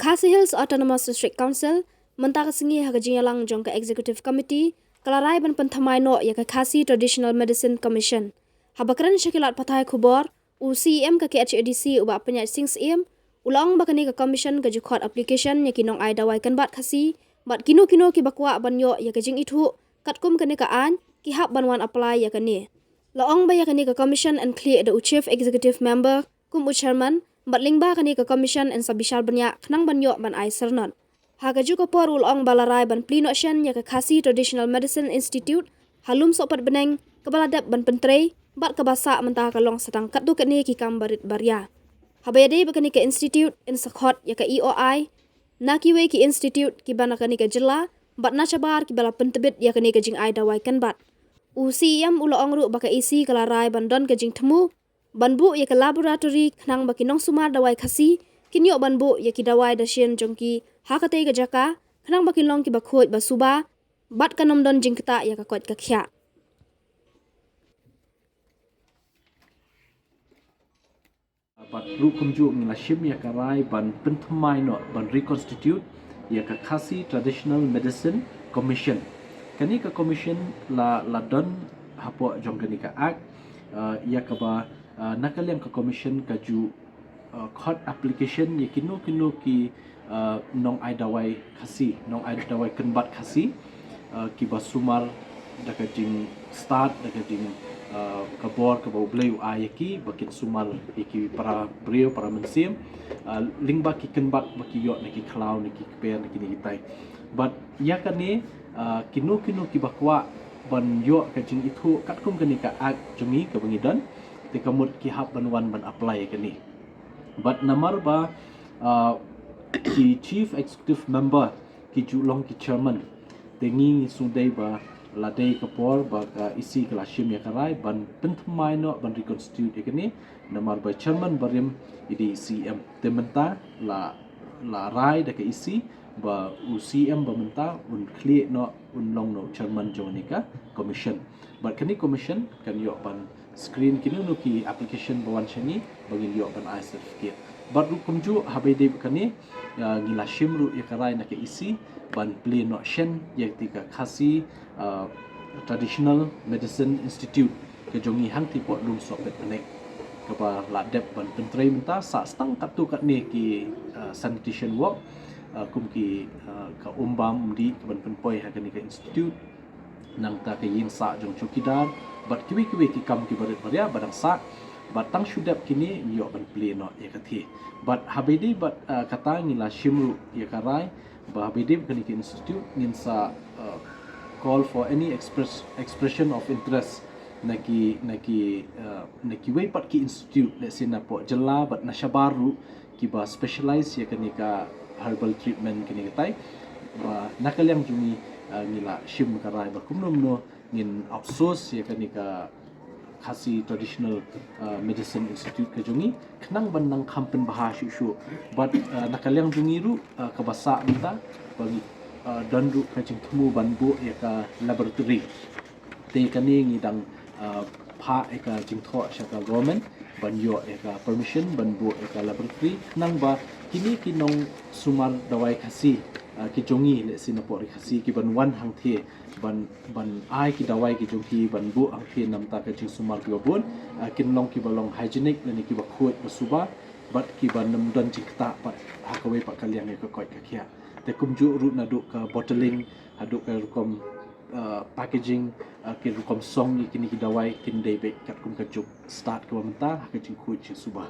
Khasi Hills Autonomous District Council mentaka singi hagajing yalang jong ka Executive Committee kalarai ban penthamai no ya ka Khasi Traditional Medicine Commission. Habakran syakilat patai khubor UCM ka KHADC uba penyat sings em ulang bakani ka commission ka jukot application ya kinong ai dawai kan bat khasi bat kino ki bakwa ban yo ya ka jing itu katkum kani ka an ki hab banwan apply ya kani. Laong ba ya kani ka commission and clear the chief executive member kum chairman bat lingba kani ka commission and sabishal banya khnang ban yo ban ai sernon. Haga juga por ulong balarai ban plino shen ya ka Khasi Traditional Medicine Institute halum sopat beneng kebaladap ban pentrei bat kabasa mentah kalong sedang katu kani ki kambarit barya. Habayade bakani ka institute in sakhot ya ka EOI nakiwe ki institute ki banakani ka jilla bat nachabar ki bala pentebit ya kani ka jing ai dawai kan bat. UCM ulong ru baka isi kalarai ban don ka jing temu banbu ya ka laboratory khnang bakinong sumar dawai khasi kinyo banbu ya ki dawai da sien jongki hakate ga jaka khnang bakinong ki bakhoj basuba bat kanom don jingkta ya ka kot ka khya. Bat rukumju ngilashim ya karai ban penthamai no ban reconstitute ya ka Khasi Traditional Medicine Commission. Kani ka commission la don hapo jong kani ka act ya ka ba nakaliang ka commission ka ju court application ya kino ki nong ai dawai khasi nong ai dawai kenbat khasi ki basumar daka jing start daka jing kabor kabau bleu ayaki bakin sumar iki para brio para mensim lingba ki kenbat baki yo neki cloud neki per neki nitai but ya kani kino ki bakwa ban yo ka jing itu katkum kani ka ak jungi ka bangidan te kamut ki hab banwan ban apply kani but namar ba ki chief executive member ki julong ki chairman tengi sudai ba ladai kapor ba isi kelashim ya karai ban penthamai no ban reconstitute ikani namar ba chairman barim idi CM tementa la rai da ka isi ba UCM ba menta un clear no un long no chairman jonika commission but kani commission kan yo ban screen kini no ki application bawan chani bagi yo ban I certificate but rukumju habede kani ngilashim ru ya karai na ka isi ban play no shen yakti ka Khasi Traditional Medicine Institute ke jongi hang ti pot lum sopet penek kapa ladep ban pentrei menta sa stang katu kat ni ki sanitation work kum ki ka umbam di ban penpoi ha ni ka institute nang ta ke yin sa jong chukidar bat kiwi ki kam ki barit baria badang sa batang shudap kini yo ban play no ya kathi but habedi but kata ngila shimru ya karai ba habedi kan ki institute ngin sa call for any expression of interest naki way pat ki institute let's say na po jela but nashabaru ki ba specialize ya kanika herbal treatment kini katai ba nakalyang jungi ngila shim karai ba kumnom no ngin outsource ya kanika Khasi Traditional Medicine Institute ke jungi kenang bandang kampen bahasyu syu but nakalyang jungi ru kabasa minta bagi dandu kacing temu banbu ya ka laboratory te kani ngidang pha eka jingtho syaka government banyo eka permission banbu eka laboratory nang ba kini kinong sumar dawai khasi ki jongi le sinapor khasi ki ban wan hang the ban ai ki dawai ki jongki banbu ang the namta kacing sumar ki babun kinlong ki balong hygienic ni ki ba khot basuba bat ki ban nam dan jikta pat hakawe pak kalian ka koi ka khia te kumju ru na duk ka bottling aduk ka rukom packaging ki rukom song kini ki dawai kin dei be kat kum ka juk start ka menta ka jing khut suba